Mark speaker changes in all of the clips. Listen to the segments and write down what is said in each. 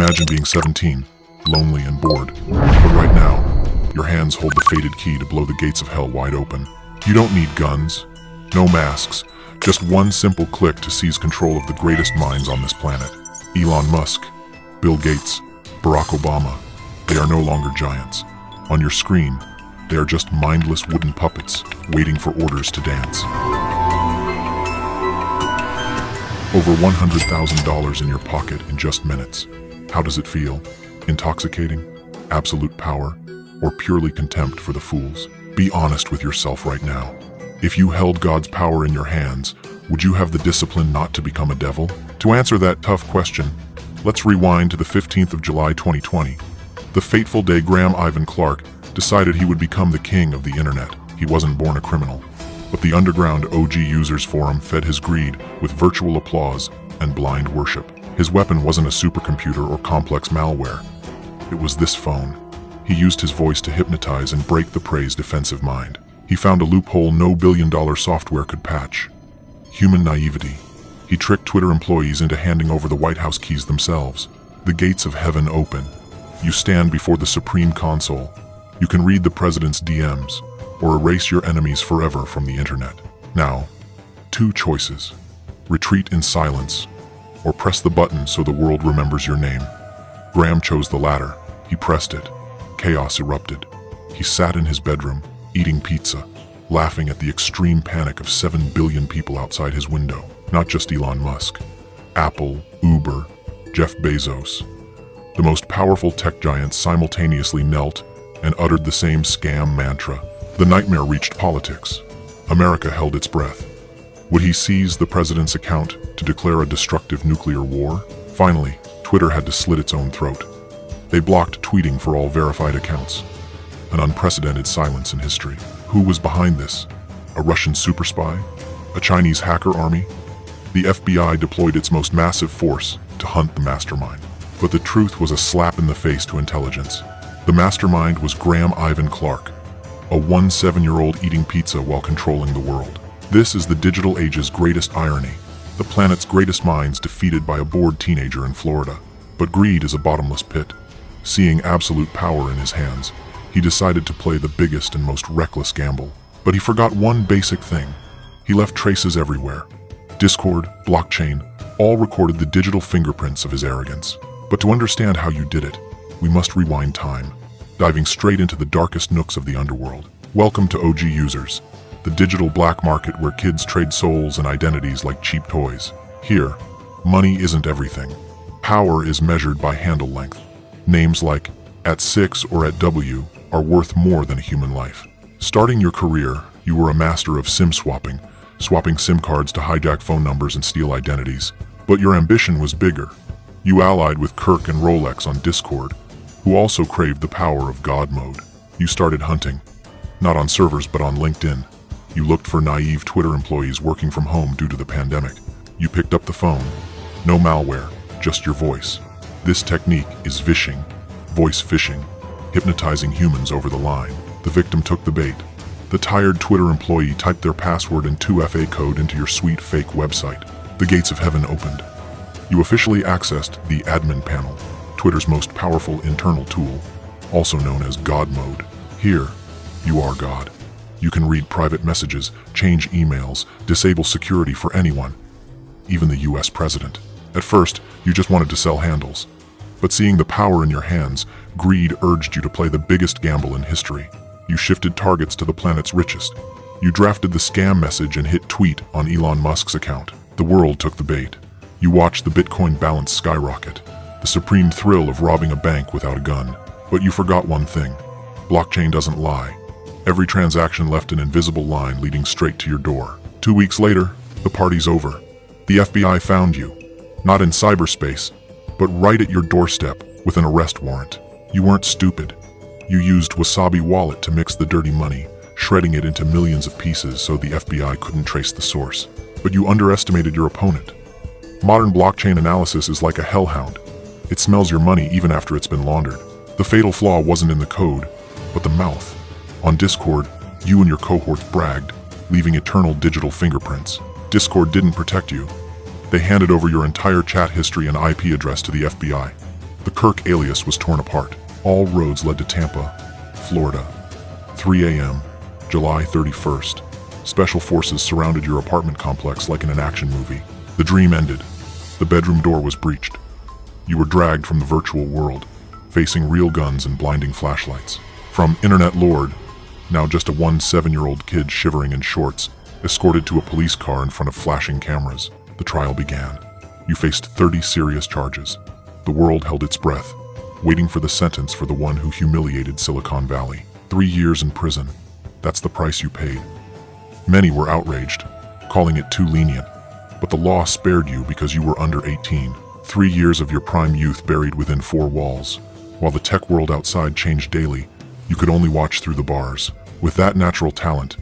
Speaker 1: Imagine being 17, lonely and bored. But right now, your hands hold the fated key to blow the gates of hell wide open. You don't need guns, no masks, just one simple click to seize control of the greatest minds on this planet. Elon Musk, Bill Gates, Barack Obama, they are no longer giants. On your screen, they are just mindless wooden puppets waiting for orders to dance. Over $100,000 in your pocket in just minutes. How does it feel? Intoxicating? Absolute power? Or purely contempt for the fools? Be honest with yourself right now. If you held God's power in your hands, would you have the discipline not to become a devil? To answer that tough question, let's rewind to the 15th of July 2020. The fateful day Graham Ivan Clark decided he would become the king of the internet. He wasn't born a criminal, but the underground OG users forum fed his greed with virtual applause and blind worship. His weapon wasn't a supercomputer or complex malware. It was this phone. He used his voice to hypnotize and break the prey's defensive mind. He found a loophole no billion-dollar software could patch. Human naivety. He tricked Twitter employees into handing over the White House keys themselves. The gates of heaven open. You stand before the Supreme Console. You can read the president's DMs, or erase your enemies forever from the internet. Now, two choices. Retreat in silence, or press the button so the world remembers your name. Graham chose the latter. He pressed it. Chaos erupted. He sat in his bedroom, eating pizza, laughing at the extreme panic of 7 billion people outside his window. Not just Elon Musk. Apple, Uber, Jeff Bezos. The most powerful tech giants simultaneously knelt and uttered the same scam mantra. The nightmare reached politics. America held its breath. Would he seize the president's account to declare a destructive nuclear war? Finally, Twitter had to slit its own throat. They blocked tweeting for all verified accounts. An unprecedented silence in history. Who was behind this? A Russian super spy? A Chinese hacker army? The FBI deployed its most massive force to hunt the mastermind. But the truth was a slap in the face to intelligence. The mastermind was Graham Ivan Clark, a 17-year-old eating pizza while controlling the world. This is the digital age's greatest irony. The planet's greatest minds defeated by a bored teenager in Florida. But greed is a bottomless pit. Seeing absolute power in his hands, he decided to play the biggest and most reckless gamble. But he forgot one basic thing. He left traces everywhere. Discord, blockchain, all recorded the digital fingerprints of his arrogance. But to understand how you did it, we must rewind time, diving straight into the darkest nooks of the underworld. Welcome to OG Users, the digital black market where kids trade souls and identities like cheap toys. Here, money isn't everything. Power is measured by handle length. Names like @6 or @W are worth more than a human life. Starting your career, you were a master of SIM swapping SIM cards to hijack phone numbers and steal identities. But your ambition was bigger. You allied with Kirk and Rolex on Discord, who also craved the power of God mode. You started hunting, not on servers but on LinkedIn. You looked for naive Twitter employees working from home due to the pandemic. You picked up the phone. No malware, just your voice. This technique is vishing, voice phishing, hypnotizing humans over the line. The victim took the bait. The tired Twitter employee typed their password and 2FA code into your sweet fake website. The gates of heaven opened. You officially accessed the admin panel, Twitter's most powerful internal tool, also known as God mode. Here, you are God. You can read private messages, change emails, disable security for anyone, even the US president. At first, you just wanted to sell handles. But seeing the power in your hands, greed urged you to play the biggest gamble in history. You shifted targets to the planet's richest. You drafted the scam message and hit tweet on Elon Musk's account. The world took the bait. You watched the Bitcoin balance skyrocket, the supreme thrill of robbing a bank without a gun. But you forgot one thing. Blockchain doesn't lie. Every transaction left an invisible line leading straight to your door. 2 weeks later, the party's over. The FBI found you, not in cyberspace, but right at your doorstep with an arrest warrant. You weren't stupid. You used Wasabi Wallet to mix the dirty money, shredding it into millions of pieces so the FBI couldn't trace the source. But you underestimated your opponent. Modern blockchain analysis is like a hellhound. It smells your money even after it's been laundered. The fatal flaw wasn't in the code, but the mouth. On Discord, you and your cohorts bragged, leaving eternal digital fingerprints. Discord didn't protect you. They handed over your entire chat history and IP address to the FBI. The Kirk alias was torn apart. All roads led to Tampa, Florida. 3 a.m., July 31st. Special forces surrounded your apartment complex like in an action movie. The dream ended. The bedroom door was breached. You were dragged from the virtual world, facing real guns and blinding flashlights. From Internet Lord, now just a 17-year-old kid shivering in shorts, escorted to a police car in front of flashing cameras, the trial began. You faced 30 serious charges. The world held its breath, waiting for the sentence for the one who humiliated Silicon Valley. 3 years in prison. That's the price you paid. Many were outraged, calling it too lenient, but the law spared you because you were under 18. 3 years of your prime youth buried within 4 walls. While the tech world outside changed daily, you could only watch through the bars. With that natural talent,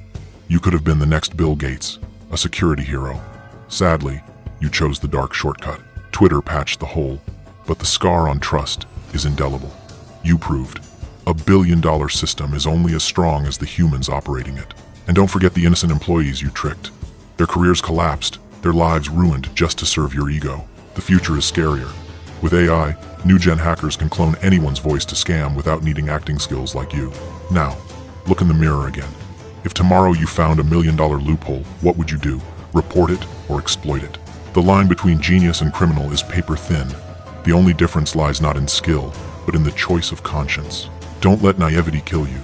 Speaker 1: you could have been the next Bill Gates, a security hero. Sadly, you chose the dark shortcut. Twitter patched the hole, but the scar on trust is indelible. You proved $1 billion system is only as strong as the humans operating it. And don't forget the innocent employees you tricked. Their careers collapsed, their lives ruined just to serve your ego. The future is scarier. With AI, new-gen hackers can clone anyone's voice to scam without needing acting skills like you. Now, look in the mirror again. If tomorrow you found $1 million loophole, what would you do? Report it or exploit it? The line between genius and criminal is paper thin. The only difference lies not in skill, but in the choice of conscience. Don't let naivety kill you.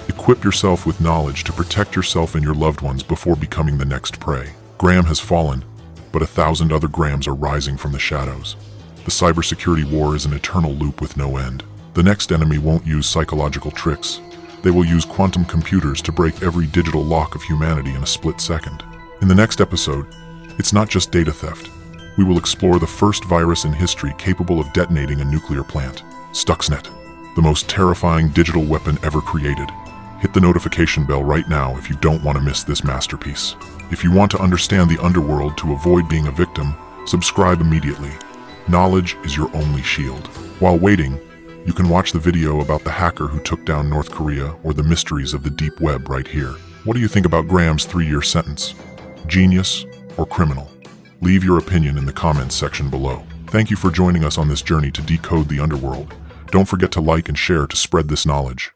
Speaker 1: Equip yourself with knowledge to protect yourself and your loved ones before becoming the next prey. Graham has fallen, but 1,000 other Grahams are rising from the shadows. The cybersecurity war is an eternal loop with no end. The next enemy won't use psychological tricks. They will use quantum computers to break every digital lock of humanity in a split second. In the next episode, it's not just data theft. We will explore the first virus in history capable of detonating a nuclear plant. Stuxnet, the most terrifying digital weapon ever created. Hit the notification bell right now if you don't want to miss this masterpiece. If you want to understand the underworld to avoid being a victim, subscribe immediately. Knowledge is your only shield. While waiting, you can watch the video about the hacker who took down North Korea or the mysteries of the deep web right here. What do you think about Graham's 3-year sentence? Genius or criminal? Leave your opinion in the comments section below. Thank you for joining us on this journey to decode the underworld. Don't forget to like and share to spread this knowledge.